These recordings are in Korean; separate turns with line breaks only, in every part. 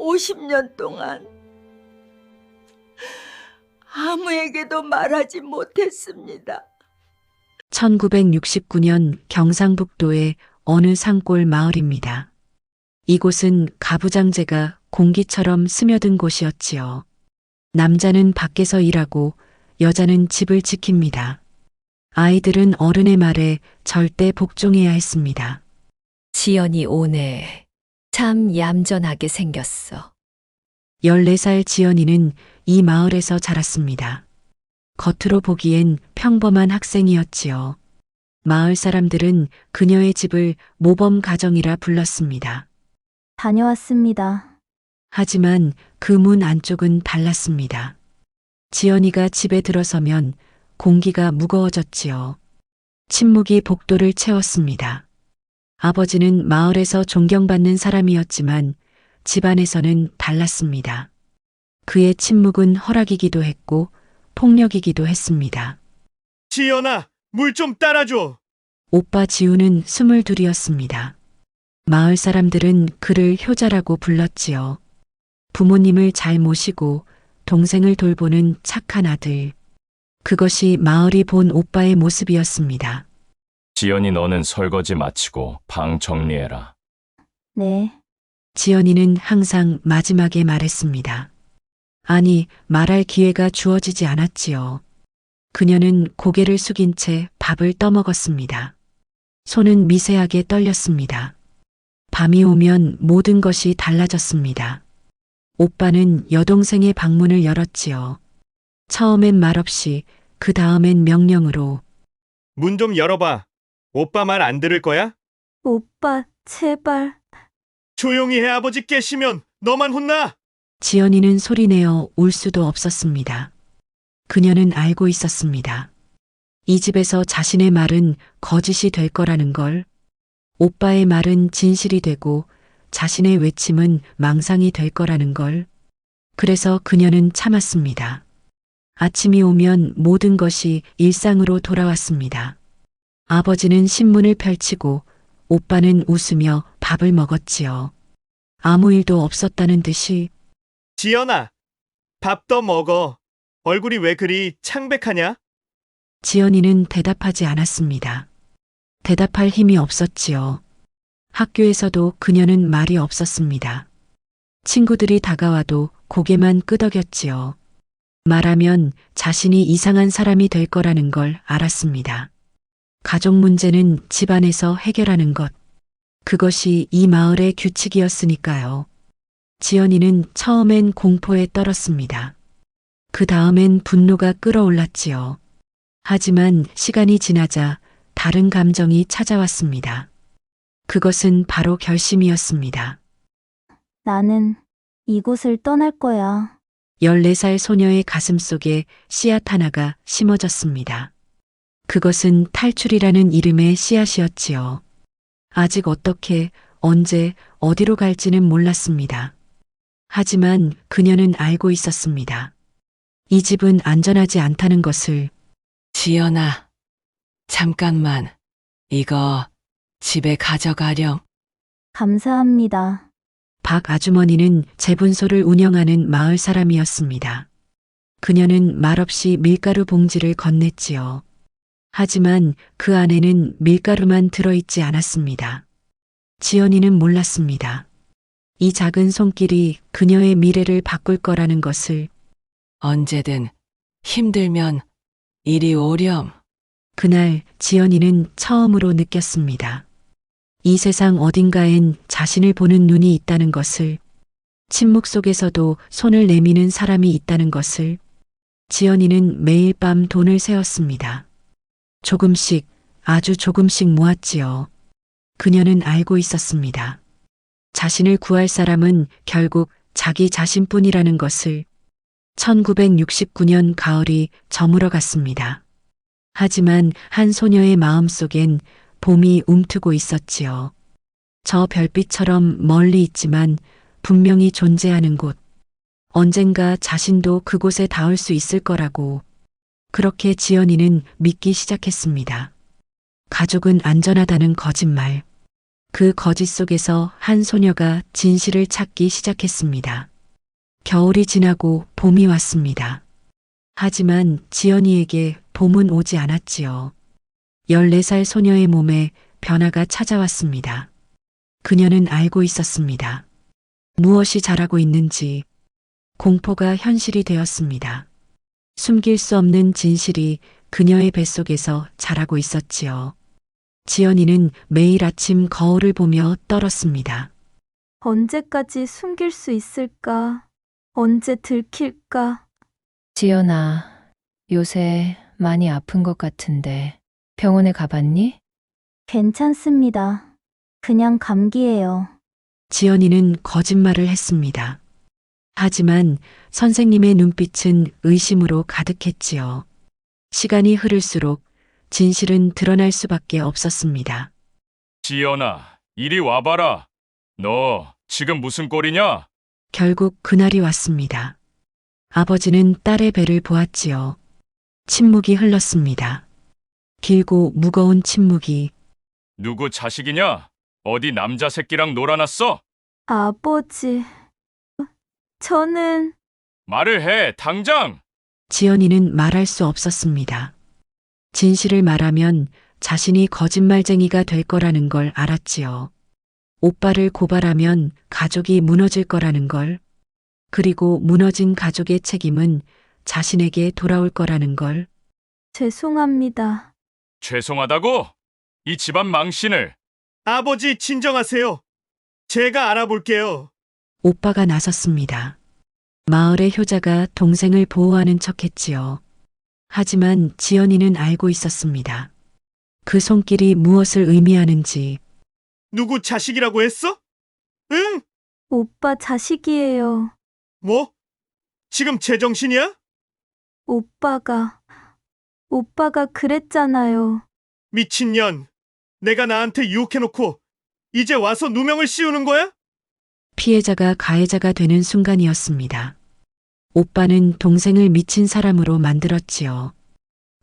50년 동안 아무에게도 말하지 못했습니다.
1969년 경상북도의 어느 산골 마을입니다. 이곳은 가부장제가 공기처럼 스며든 곳이었지요. 남자는 밖에서 일하고 여자는 집을 지킵니다. 아이들은 어른의 말에 절대 복종해야 했습니다.
지연이 오네. 참 얌전하게 생겼어.
14살 지연이는 이 마을에서 자랐습니다. 겉으로 보기엔 평범한 학생이었지요. 마을 사람들은 그녀의 집을 모범 가정이라 불렀습니다.
다녀왔습니다.
하지만 그 문 안쪽은 달랐습니다. 지연이가 집에 들어서면 공기가 무거워졌지요. 침묵이 복도를 채웠습니다. 아버지는 마을에서 존경받는 사람이었지만 집안에서는 달랐습니다. 그의 침묵은 허락이기도 했고 폭력이기도 했습니다.
지연아, 물 좀 따라줘.
오빠 지우는 22이었습니다. 마을 사람들은 그를 효자라고 불렀지요. 부모님을 잘 모시고 동생을 돌보는 착한 아들. 그것이 마을이 본 오빠의 모습이었습니다.
지연이 너는 설거지 마치고 방 정리해라.
네,
지연이는 항상 마지막에 말했습니다. 아니, 말할 기회가 주어지지 않았지요. 그녀는 고개를 숙인 채 밥을 떠먹었습니다. 손은 미세하게 떨렸습니다. 밤이 오면 모든 것이 달라졌습니다. 오빠는 여동생의 방문을 열었지요. 처음엔 말없이, 그 다음엔 명령으로.
문 좀 열어봐. 오빠 말 안 들을 거야?
오빠, 제발.
조용히 해. 아버지 깨시면 너만 혼나.
지연이는 소리내어 울 수도 없었습니다. 그녀는 알고 있었습니다. 이 집에서 자신의 말은 거짓이 될 거라는 걸. 오빠의 말은 진실이 되고 자신의 외침은 망상이 될 거라는 걸. 그래서 그녀는 참았습니다. 아침이 오면 모든 것이 일상으로 돌아왔습니다. 아버지는 신문을 펼치고 오빠는 웃으며 밥을 먹었지요. 아무 일도 없었다는 듯이.
지연아, 밥 더 먹어. 얼굴이 왜 그리 창백하냐?
지연이는 대답하지 않았습니다. 대답할 힘이 없었지요. 학교에서도 그녀는 말이 없었습니다. 친구들이 다가와도 고개만 끄덕였지요. 말하면 자신이 이상한 사람이 될 거라는 걸 알았습니다. 가족 문제는 집안에서 해결하는 것. 그것이 이 마을의 규칙이었으니까요. 지연이는 처음엔 공포에 떨었습니다. 그 다음엔 분노가 끌어올랐지요. 하지만 시간이 지나자 다른 감정이 찾아왔습니다. 그것은 바로 결심이었습니다.
나는 이곳을 떠날 거야.
14살 소녀의 가슴 속에 씨앗 하나가 심어졌습니다. 그것은 탈출이라는 이름의 씨앗이었지요. 아직 어떻게, 언제, 어디로 갈지는 몰랐습니다. 하지만 그녀는 알고 있었습니다. 이 집은 안전하지 않다는 것을.
지연아, 잠깐만. 이거 집에 가져가렴.
감사합니다.
박 아주머니는 재분소를 운영하는 마을 사람이었습니다. 그녀는 말없이 밀가루 봉지를 건넸지요. 하지만 그 안에는 밀가루만 들어있지 않았습니다. 지연이는 몰랐습니다. 이 작은 손길이 그녀의 미래를 바꿀 거라는 것을.
언제든 힘들면 이리 오렴.
그날 지연이는 처음으로 느꼈습니다. 이 세상 어딘가엔 자신을 보는 눈이 있다는 것을. 침묵 속에서도 손을 내미는 사람이 있다는 것을. 지연이는 매일 밤 돈을 세었습니다. 조금씩, 아주 조금씩 모았지요. 그녀는 알고 있었습니다. 자신을 구할 사람은 결국 자기 자신뿐이라는 것을. 1969년 가을이 저물어 갔습니다. 하지만 한 소녀의 마음속엔 봄이 움트고 있었지요. 저 별빛처럼 멀리 있지만 분명히 존재하는 곳. 언젠가 자신도 그곳에 닿을 수 있을 거라고. 그렇게 지연이는 믿기 시작했습니다. 가족은 안전하다는 거짓말. 그 거짓 속에서 한 소녀가 진실을 찾기 시작했습니다. 겨울이 지나고 봄이 왔습니다. 하지만 지연이에게 봄은 오지 않았지요. 14살 소녀의 몸에 변화가 찾아왔습니다. 그녀는 알고 있었습니다. 무엇이 자라고 있는지. 공포가 현실이 되었습니다. 숨길 수 없는 진실이 그녀의 뱃속에서 자라고 있었지요. 지연이는 매일 아침 거울을 보며 떨었습니다.
언제까지 숨길 수 있을까? 언제 들킬까?
지연아, 요새 많이 아픈 것 같은데 병원에 가봤니?
괜찮습니다. 그냥 감기예요.
지연이는 거짓말을 했습니다. 하지만 선생님의 눈빛은 의심으로 가득했지요. 시간이 흐를수록 진실은 드러날 수밖에 없었습니다.
지연아, 이리 와봐라. 너 지금 무슨 꼴이냐?
결국 그날이 왔습니다. 아버지는 딸의 배를 보았지요. 침묵이 흘렀습니다. 길고 무거운 침묵이.
누구 자식이냐? 어디 남자 새끼랑 놀아놨어?
아버지, 저는
말을 해, 당장!
지연이는 말할 수 없었습니다. 진실을 말하면 자신이 거짓말쟁이가 될 거라는 걸 알았지요. 오빠를 고발하면 가족이 무너질 거라는 걸, 그리고 무너진 가족의 책임은 자신에게 돌아올 거라는 걸.
죄송합니다.
죄송하다고? 이 집안 망신을.
아버지 진정하세요. 제가 알아볼게요.
오빠가 나섰습니다. 마을의 효자가 동생을 보호하는 척했지요. 하지만 지연이는 알고 있었습니다. 그 손길이 무엇을 의미하는지.
누구 자식이라고 했어? 응?
오빠 자식이에요.
뭐? 지금 제정신이야?
오빠가 그랬잖아요.
미친년. 내가 나한테 유혹해놓고 이제 와서 누명을 씌우는 거야?
피해자가 가해자가 되는 순간이었습니다. 오빠는 동생을 미친 사람으로 만들었지요.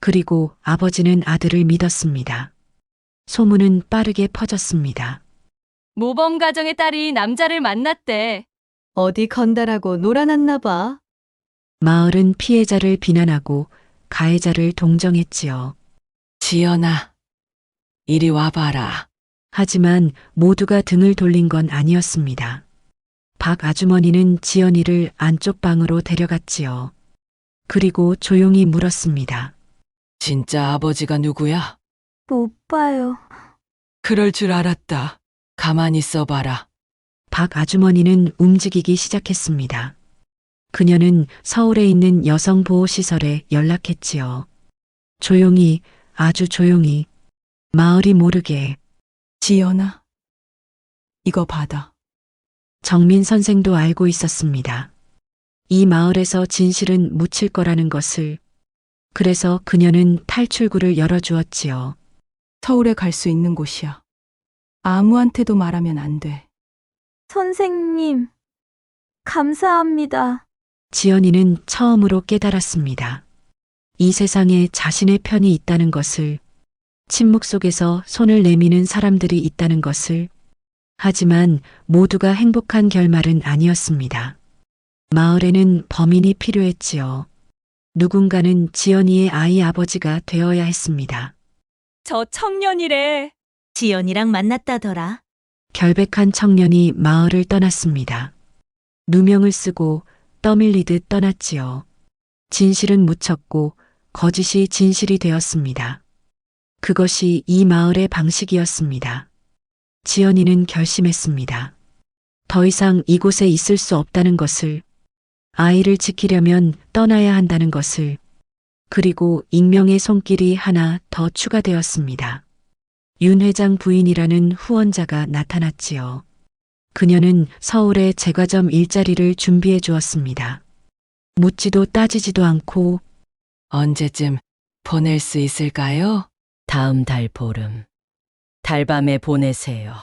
그리고 아버지는 아들을 믿었습니다. 소문은 빠르게 퍼졌습니다.
모범 가정의 딸이 남자를 만났대.
어디 건달하고 놀아났나 봐.
마을은 피해자를 비난하고 가해자를 동정했지요.
지연아, 이리 와봐라.
하지만 모두가 등을 돌린 건 아니었습니다. 박 아주머니는 지연이를 안쪽 방으로 데려갔지요. 그리고 조용히 물었습니다.
진짜 아버지가 누구야?
오빠요.
그럴 줄 알았다. 가만히 있어봐라.
박 아주머니는 움직이기 시작했습니다. 그녀는 서울에 있는 여성보호시설에 연락했지요. 조용히, 아주 조용히, 마을이 모르게.
지연아, 이거 받아.
정민 선생도 알고 있었습니다. 이 마을에서 진실은 묻힐 거라는 것을. 그래서 그녀는 탈출구를 열어주었지요.
서울에 갈 수 있는 곳이야. 아무한테도 말하면 안 돼.
선생님, 감사합니다.
지연이는 처음으로 깨달았습니다. 이 세상에 자신의 편이 있다는 것을, 침묵 속에서 손을 내미는 사람들이 있다는 것을. 하지만 모두가 행복한 결말은 아니었습니다. 마을에는 범인이 필요했지요. 누군가는 지연이의 아이 아버지가 되어야 했습니다.
저 청년이래.
지연이랑 만났다더라.
결백한 청년이 마을을 떠났습니다. 누명을 쓰고 떠밀리듯 떠났지요. 진실은 묻혔고 거짓이 진실이 되었습니다. 그것이 이 마을의 방식이었습니다. 지연이는 결심했습니다. 더 이상 이곳에 있을 수 없다는 것을, 아이를 지키려면 떠나야 한다는 것을, 그리고 익명의 손길이 하나 더 추가되었습니다. 윤 회장 부인이라는 후원자가 나타났지요. 그녀는 서울에 제과점 일자리를 준비해 주었습니다. 묻지도 따지지도 않고.
언제쯤 보낼 수 있을까요?
다음 달 보름. 달밤에 보내세요.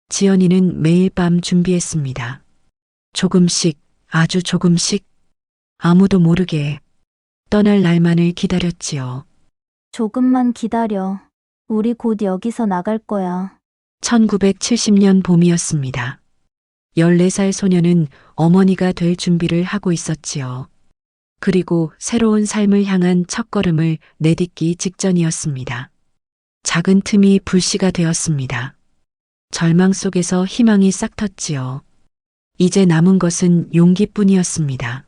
지연이는 매일 밤 준비했습니다. 조금씩, 아주 조금씩, 아무도 모르게 떠날 날만을 기다렸지요.
조금만 기다려. 우리 곧 여기서 나갈 거야.
1970년 봄이었습니다. 14살 소녀는 어머니가 될 준비를 하고 있었지요. 그리고 새로운 삶을 향한 첫걸음을 내딛기 직전이었습니다. 작은 틈이 불씨가 되었습니다. 절망 속에서 희망이 싹텄지요. 이제 남은 것은 용기뿐이었습니다.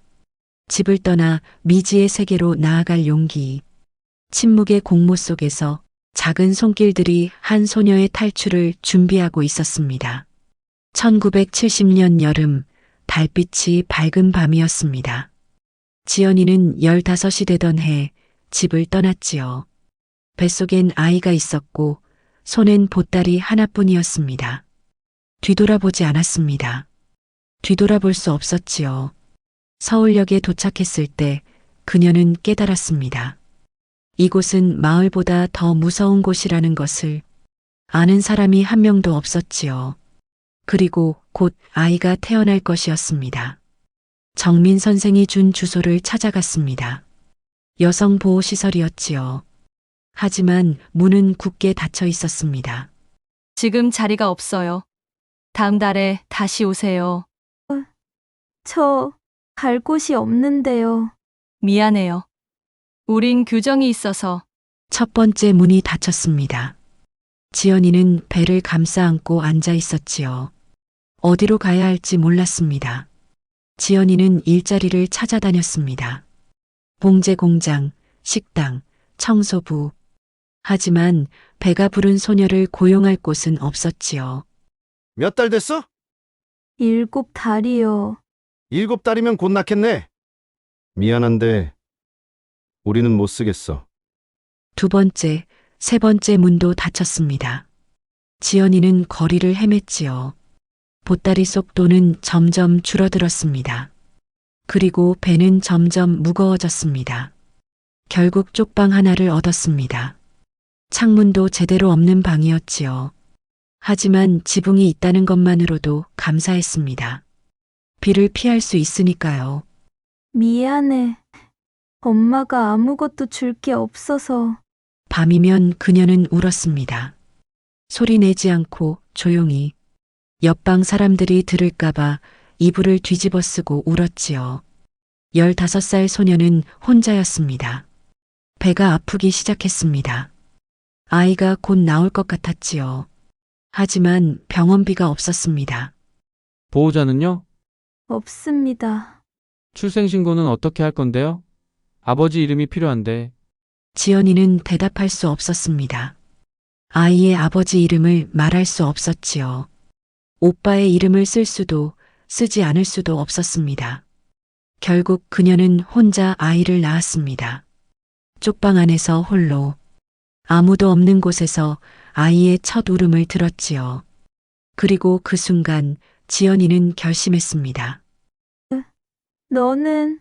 집을 떠나 미지의 세계로 나아갈 용기. 침묵의 공모 속에서 작은 손길들이 한 소녀의 탈출을 준비하고 있었습니다. 1970년 여름, 달빛이 밝은 밤이었습니다. 지연이는 15이 되던 해 집을 떠났지요. 뱃속엔 아이가 있었고 손엔 보따리 하나뿐이었습니다. 뒤돌아보지 않았습니다. 뒤돌아볼 수 없었지요. 서울역에 도착했을 때 그녀는 깨달았습니다. 이곳은 마을보다 더 무서운 곳이라는 것을. 아는 사람이 한 명도 없었지요. 그리고 곧 아이가 태어날 것이었습니다. 정민 선생이 준 주소를 찾아갔습니다. 여성보호시설이었지요. 하지만 문은 굳게 닫혀 있었습니다.
지금 자리가 없어요. 다음 달에 다시 오세요.
저 갈 곳이 없는데요.
미안해요. 우린 규정이 있어서.
첫 번째 문이 닫혔습니다. 지연이는 배를 감싸 안고 앉아 있었지요. 어디로 가야 할지 몰랐습니다. 지연이는 일자리를 찾아다녔습니다. 봉제 공장, 식당, 청소부. 하지만 배가 부른 소녀를 고용할 곳은 없었지요.
몇 달 됐어?
7달이요.
7달이면 곧 낳겠네. 미안한데 우리는 못 쓰겠어.
두 번째, 세 번째 문도 닫혔습니다. 지연이는 거리를 헤맸지요. 보따리 속 돈은 점점 줄어들었습니다. 그리고 배는 점점 무거워졌습니다. 결국 쪽방 하나를 얻었습니다. 창문도 제대로 없는 방이었지요. 하지만 지붕이 있다는 것만으로도 감사했습니다. 비를 피할 수 있으니까요.
미안해. 엄마가 아무것도 줄 게 없어서.
밤이면 그녀는 울었습니다. 소리 내지 않고 조용히. 옆방 사람들이 들을까봐 이불을 뒤집어 쓰고 울었지요. 15살 소녀는 혼자였습니다. 배가 아프기 시작했습니다. 아이가 곧 나올 것 같았지요. 하지만 병원비가 없었습니다.
보호자는요?
없습니다.
출생신고는 어떻게 할 건데요? 아버지 이름이 필요한데.
지연이는 대답할 수 없었습니다. 아이의 아버지 이름을 말할 수 없었지요. 오빠의 이름을 쓸 수도 쓰지 않을 수도 없었습니다. 결국 그녀는 혼자 아이를 낳았습니다. 쪽방 안에서 홀로. 아무도 없는 곳에서 아이의 첫 울음을 들었지요. 그리고 그 순간 지연이는 결심했습니다.
너는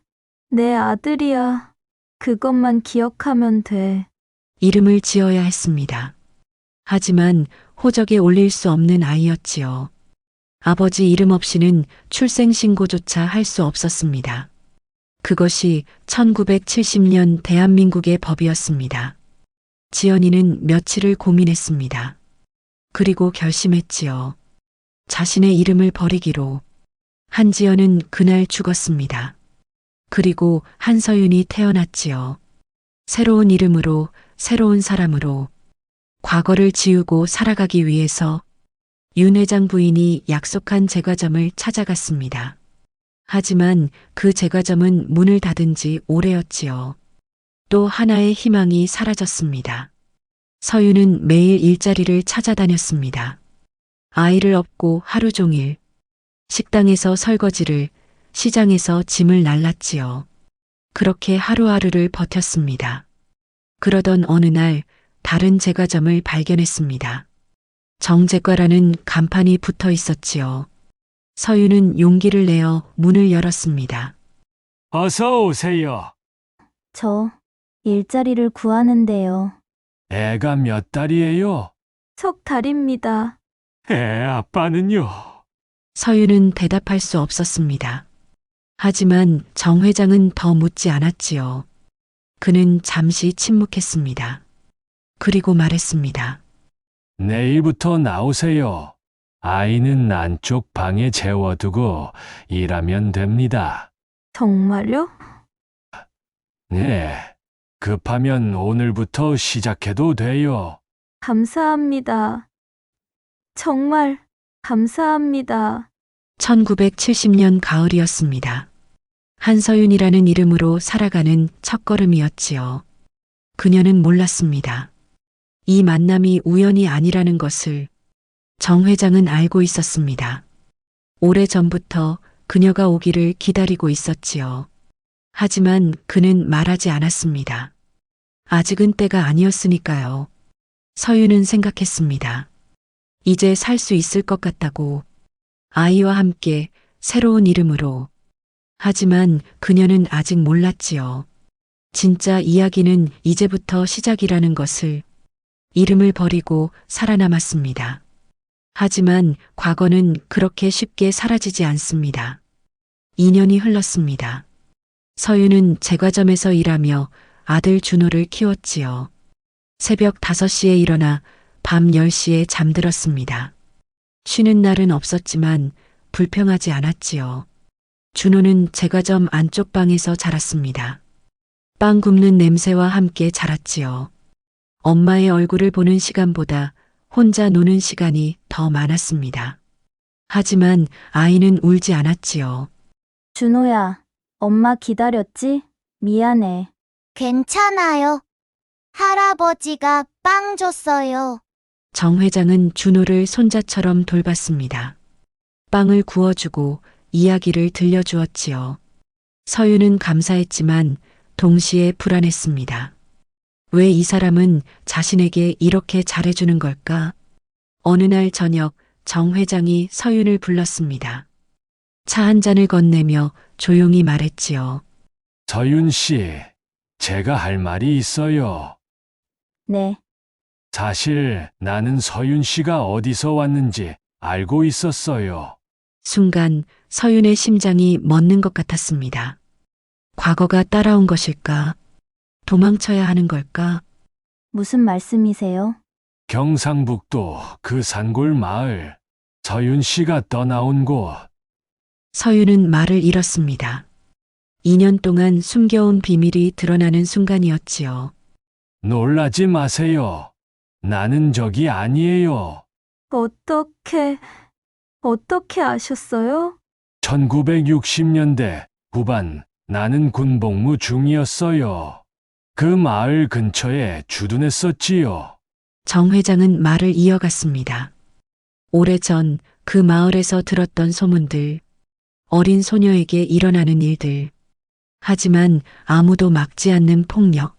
내 아들이야. 그것만 기억하면 돼.
이름을 지어야 했습니다. 하지만 호적에 올릴 수 없는 아이였지요. 아버지 이름 없이는 출생신고조차 할 수 없었습니다. 그것이 1970년 대한민국의 법이었습니다. 지연이는 며칠을 고민했습니다. 그리고 결심했지요. 자신의 이름을 버리기로. 한지연은 그날 죽었습니다. 그리고 한서윤이 태어났지요. 새로운 이름으로, 새로운 사람으로. 과거를 지우고 살아가기 위해서 윤 회장 부인이 약속한 제과점을 찾아갔습니다. 하지만 그 제과점은 문을 닫은 지 오래였지요. 또 하나의 희망이 사라졌습니다. 서윤은 매일 일자리를 찾아다녔습니다. 아이를 업고 하루 종일. 식당에서 설거지를, 시장에서 짐을 날랐지요. 그렇게 하루하루를 버텼습니다. 그러던 어느 날 다른 제과점을 발견했습니다. 정제과라는 간판이 붙어 있었지요. 서윤은 용기를 내어 문을 열었습니다.
어서 오세요.
저 일자리를 구하는데요.
애가 몇 달이에요?
석 달입니다.
애 아빠는요?
서윤은 대답할 수 없었습니다. 하지만 정 회장은 더 묻지 않았지요. 그는 잠시 침묵했습니다. 그리고 말했습니다.
내일부터 나오세요. 아이는 안쪽 방에 재워두고 일하면 됩니다.
정말요?
네. 급하면 오늘부터 시작해도 돼요.
감사합니다. 정말 감사합니다.
1970년 가을이었습니다. 한서윤이라는 이름으로 살아가는 첫걸음이었지요. 그녀는 몰랐습니다. 이 만남이 우연이 아니라는 것을 정 회장은 알고 있었습니다. 오래전부터 그녀가 오기를 기다리고 있었지요. 하지만 그는 말하지 않았습니다. 아직은 때가 아니었으니까요. 서윤은 생각했습니다. 이제 살 수 있을 것 같다고. 아이와 함께 새로운 이름으로. 하지만 그녀는 아직 몰랐지요. 진짜 이야기는 이제부터 시작이라는 것을. 이름을 버리고 살아남았습니다. 하지만 과거는 그렇게 쉽게 사라지지 않습니다. 2년이 흘렀습니다. 서윤은 제과점에서 일하며 아들 준호를 키웠지요. 새벽 5시에 일어나 밤 10시에 잠들었습니다. 쉬는 날은 없었지만 불평하지 않았지요. 준호는 제과점 안쪽 방에서 자랐습니다. 빵 굽는 냄새와 함께 자랐지요. 엄마의 얼굴을 보는 시간보다 혼자 노는 시간이 더 많았습니다. 하지만 아이는 울지 않았지요.
준호야, 엄마 기다렸지? 미안해.
괜찮아요. 할아버지가 빵 줬어요.
정 회장은 준호를 손자처럼 돌봤습니다. 빵을 구워주고 이야기를 들려주었지요. 서윤은 감사했지만 동시에 불안했습니다. 왜 이 사람은 자신에게 이렇게 잘해주는 걸까? 어느 날 저녁 정 회장이 서윤을 불렀습니다. 차 한 잔을 건네며 조용히 말했지요.
서윤 씨, 제가 할 말이 있어요.
네.
사실 나는 서윤 씨가 어디서 왔는지 알고 있었어요.
순간 서윤의 심장이 멎는 것 같았습니다. 과거가 따라온 것일까? 도망쳐야 하는 걸까?
무슨 말씀이세요?
경상북도 그 산골 마을, 서윤 씨가 떠나온 곳.
서윤은 말을 잃었습니다. 2년 동안 숨겨온 비밀이 드러나는 순간이었지요.
놀라지 마세요. 나는 적이 아니에요.
어떻게 아셨어요?
1960년대 후반 나는 군복무 중이었어요. 그 마을 근처에 주둔했었지요.
정 회장은 말을 이어갔습니다. 오래전 그 마을에서 들었던 소문들, 어린 소녀에게 일어나는 일들, 하지만 아무도 막지 않는 폭력.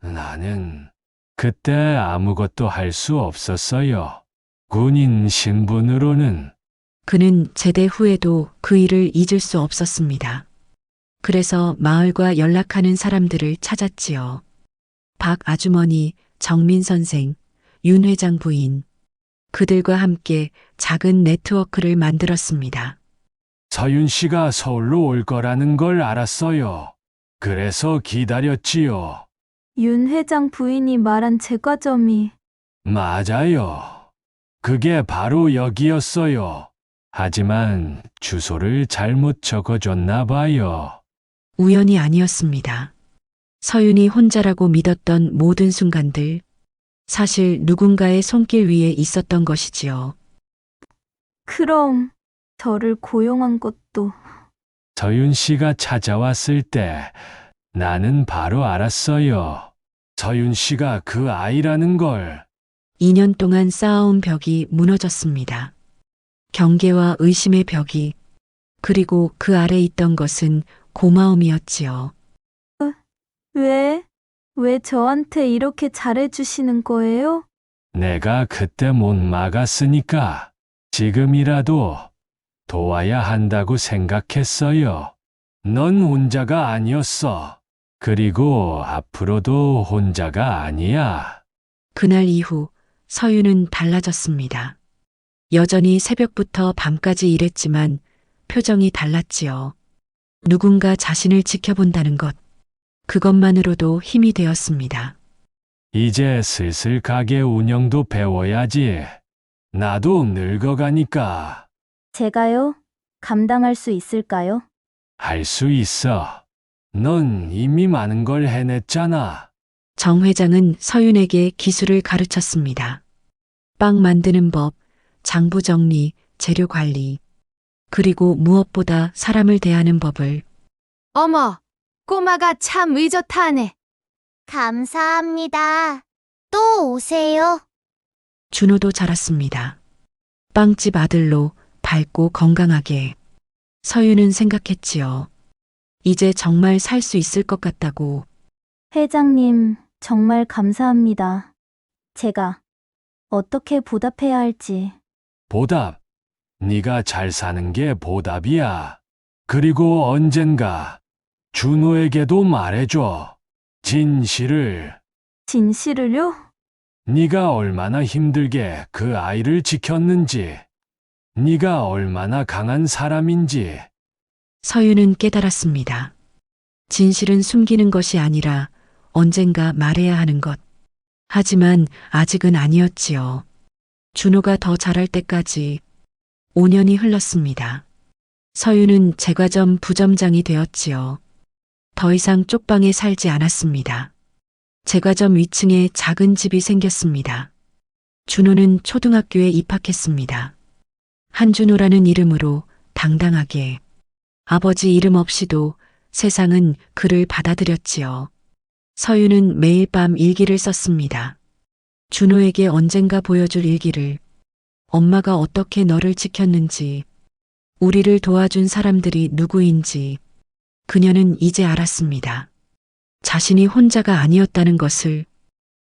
나는 그때 아무것도 할 수 없었어요. 군인 신분으로는.
그는 제대 후에도 그 일을 잊을 수 없었습니다. 그래서 마을과 연락하는 사람들을 찾았지요. 박 아주머니, 정민 선생, 윤 회장 부인. 그들과 함께 작은 네트워크를 만들었습니다.
서윤 씨가 서울로 올 거라는 걸 알았어요. 그래서 기다렸지요.
윤 회장 부인이 말한 제과점이.
맞아요. 그게 바로 여기였어요. 하지만 주소를 잘못 적어줬나 봐요.
우연이 아니었습니다. 서윤이 혼자라고 믿었던 모든 순간들, 사실 누군가의 손길 위에 있었던 것이지요.
그럼 저를 고용한 것도.
서윤 씨가 찾아왔을 때 나는 바로 알았어요. 서윤 씨가 그 아이라는 걸.
2년 동안 쌓아온 벽이 무너졌습니다. 경계와 의심의 벽이, 그리고 그 아래 있던 것은 고마움이었지요.
왜 저한테 이렇게 잘해주시는 거예요?
내가 그때 못 막았으니까 지금이라도 도와야 한다고 생각했어요. 넌 혼자가 아니었어. 그리고 앞으로도 혼자가 아니야.
그날 이후 서윤은 달라졌습니다. 여전히 새벽부터 밤까지 일했지만 표정이 달랐지요. 누군가 자신을 지켜본다는 것, 그것만으로도 힘이 되었습니다.
이제 슬슬 가게 운영도 배워야지. 나도 늙어가니까.
제가요? 감당할 수 있을까요?
할 수 있어. 넌 이미 많은 걸 해냈잖아.
정 회장은 서윤에게 기술을 가르쳤습니다. 빵 만드는 법, 장부 정리, 재료 관리, 그리고 무엇보다 사람을 대하는 법을.
어머, 꼬마가 참 의젓하네.
감사합니다. 또 오세요.
준호도 자랐습니다. 빵집 아들로 밝고 건강하게. 서윤은 생각했지요. 이제 정말 살 수 있을 것 같다고.
회장님, 정말 감사합니다. 제가 어떻게 보답해야 할지.
보답. 네가 잘 사는 게 보답이야. 그리고 언젠가 준호에게도 말해줘. 진실을.
진실을요?
네가 얼마나 힘들게 그 아이를 지켰는지. 네가 얼마나 강한 사람인지.
서윤은 깨달았습니다. 진실은 숨기는 것이 아니라 언젠가 말해야 하는 것. 하지만 아직은 아니었지요. 준호가 더 자랄 때까지 5년이 흘렀습니다. 서윤은 제과점 부점장이 되었지요. 더 이상 쪽방에 살지 않았습니다. 제과점 위층에 작은 집이 생겼습니다. 준호는 초등학교에 입학했습니다. 한준호라는 이름으로 당당하게. 아버지 이름 없이도 세상은 그를 받아들였지요. 서윤은 매일 밤 일기를 썼습니다. 준호에게 언젠가 보여줄 일기를. 엄마가 어떻게 너를 지켰는지, 우리를 도와준 사람들이 누구인지. 그녀는 이제 알았습니다. 자신이 혼자가 아니었다는 것을,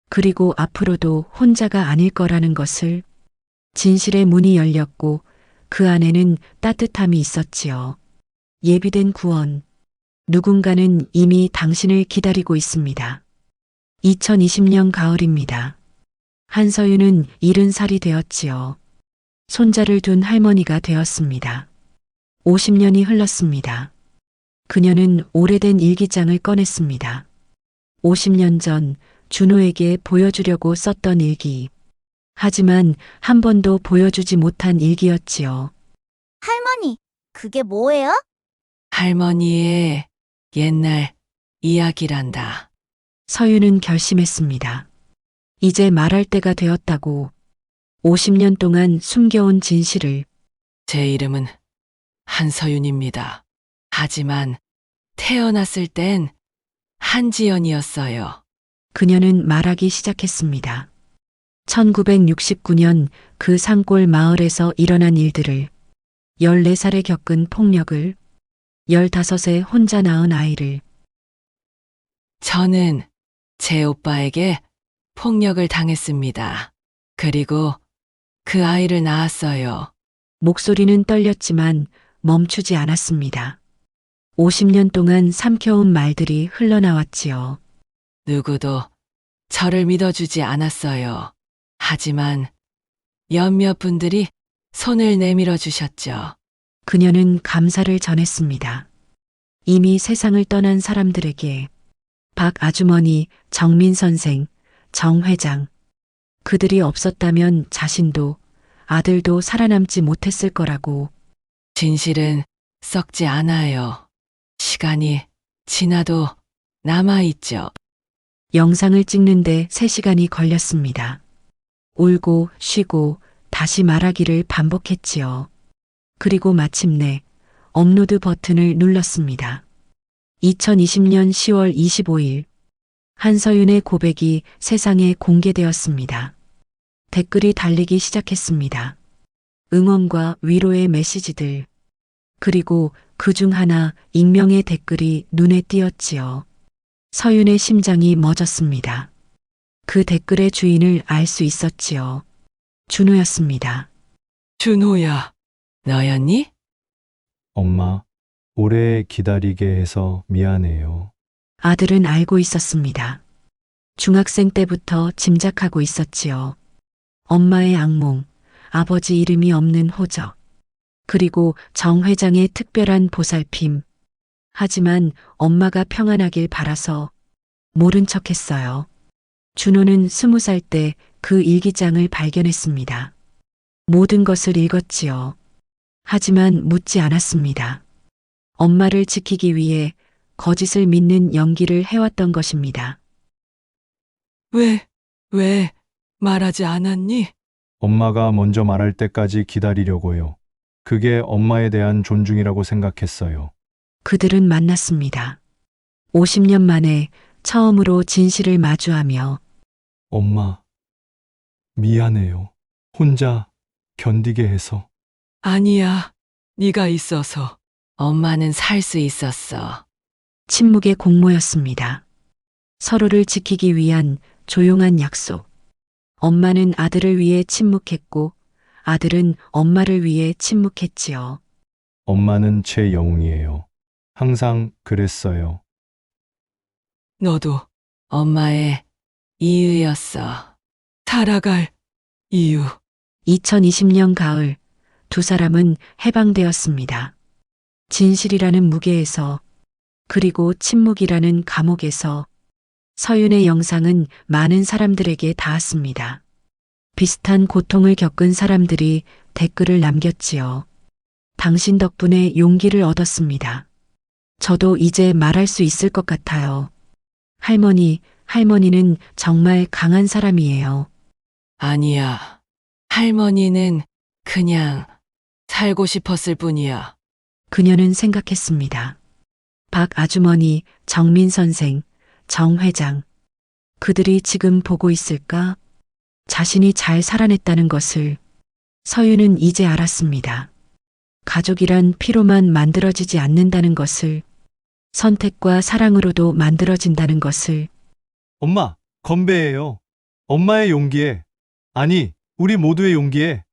그리고 앞으로도 혼자가 아닐 거라는 것을. 진실의 문이 열렸고 그 안에는 따뜻함이 있었지요. 예비된 구원. 누군가는 이미 당신을 기다리고 있습니다. 2020년 가을입니다. 한서윤은 70살이 되었지요. 손자를 둔 할머니가 되었습니다. 50년이 흘렀습니다. 그녀는 오래된 일기장을 꺼냈습니다. 50년 전 준호에게 보여주려고 썼던 일기. 하지만 한 번도 보여주지 못한 일기였지요.
할머니, 그게 뭐예요?
할머니의 옛날 이야기란다.
서윤은 결심했습니다. 이제 말할 때가 되었다고. 50년 동안 숨겨온 진실을.
제 이름은 한서윤입니다. 하지만 태어났을 땐 한지연이었어요.
그녀는 말하기 시작했습니다. 1969년 그 산골 마을에서 일어난 일들을. 14살에 겪은 폭력을. 15세 혼자 낳은 아이를.
저는 제 오빠에게 폭력을 당했습니다. 그리고 그 아이를 낳았어요.
목소리는 떨렸지만 멈추지 않았습니다. 50년 동안 삼켜온 말들이 흘러나왔지요.
누구도 저를 믿어주지 않았어요. 하지만 몇몇 분들이 손을 내밀어 주셨죠.
그녀는 감사를 전했습니다. 이미 세상을 떠난 사람들에게. 박 아주머니, 정민 선생, 정 회장. 그들이 없었다면 자신도 아들도 살아남지 못했을 거라고.
진실은 썩지 않아요. 시간이 지나도 남아있죠.
영상을 찍는데 3시간이 걸렸습니다. 울고 쉬고 다시 말하기를 반복했지요. 그리고 마침내 업로드 버튼을 눌렀습니다. 2020년 10월 25일 한서윤의 고백이 세상에 공개되었습니다. 댓글이 달리기 시작했습니다. 응원과 위로의 메시지들. 그리고 그중 하나 익명의 댓글이 눈에 띄었지요. 서윤의 심장이 멎었습니다. 그 댓글의 주인을 알 수 있었지요. 준호였습니다.
준호야, 너였니?
엄마, 오래 기다리게 해서 미안해요.
아들은 알고 있었습니다. 중학생 때부터 짐작하고 있었지요. 엄마의 악몽, 아버지 이름이 없는 호적, 그리고 정 회장의 특별한 보살핌. 하지만 엄마가 평안하길 바라서 모른 척했어요. 준호는 20살 때 그 일기장을 발견했습니다. 모든 것을 읽었지요. 하지만 묻지 않았습니다. 엄마를 지키기 위해 거짓을 믿는 연기를 해왔던 것입니다.
왜 말하지 않았니?
엄마가 먼저 말할 때까지 기다리려고요. 그게 엄마에 대한 존중이라고 생각했어요.
그들은 만났습니다. 50년 만에 처음으로 진실을 마주하며
엄마, 미안해요. 혼자 견디게 해서.
아니야. 네가 있어서 엄마는 살 수 있었어.
침묵의 공모였습니다. 서로를 지키기 위한 조용한 약속. 엄마는 아들을 위해 침묵했고 아들은 엄마를 위해 침묵했지요.
엄마는 제 영웅이에요. 항상 그랬어요.
너도 엄마의 이유였어. 살아갈 이유.
2020년 가을 두 사람은 해방되었습니다. 진실이라는 무게에서 그리고 침묵이라는 감옥에서 서윤의 영상은 많은 사람들에게 닿았습니다. 비슷한 고통을 겪은 사람들이 댓글을 남겼지요. 당신 덕분에 용기를 얻었습니다. 저도 이제 말할 수 있을 것 같아요. 할머니는 정말 강한 사람이에요.
아니야. 할머니는 그냥 살고 싶었을 뿐이야.
그녀는 생각했습니다. 박 아주머니, 정민 선생, 정 회장. 그들이 지금 보고 있을까? 자신이 잘 살아냈다는 것을 서윤은 이제 알았습니다. 가족이란 피로만 만들어지지 않는다는 것을, 선택과 사랑으로도 만들어진다는 것을.
엄마, 건배해요. 엄마의 용기에, 아니, 우리 모두의 용기에.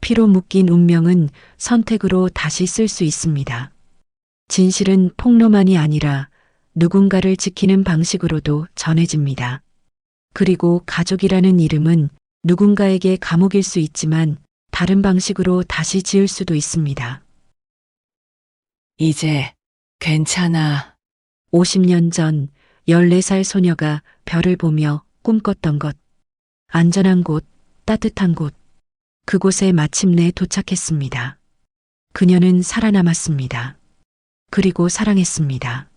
피로 묶인 운명은 선택으로 다시 쓸 수 있습니다. 진실은 폭로만이 아니라 누군가를 지키는 방식으로도 전해집니다. 그리고 가족이라는 이름은 누군가에게 감옥일 수 있지만 다른 방식으로 다시 지을 수도 있습니다.
이제 괜찮아.
50년 전 14살 소녀가 별을 보며 꿈꿨던 것. 안전한 곳, 따뜻한 곳. 그곳에 마침내 도착했습니다. 그녀는 살아남았습니다. 그리고 사랑했습니다.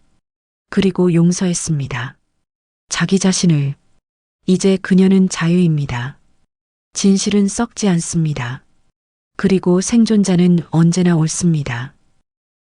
그리고 용서했습니다. 자기 자신을. 이제 그녀는 자유입니다. 진실은 썩지 않습니다. 그리고 생존자는 언제나 옳습니다.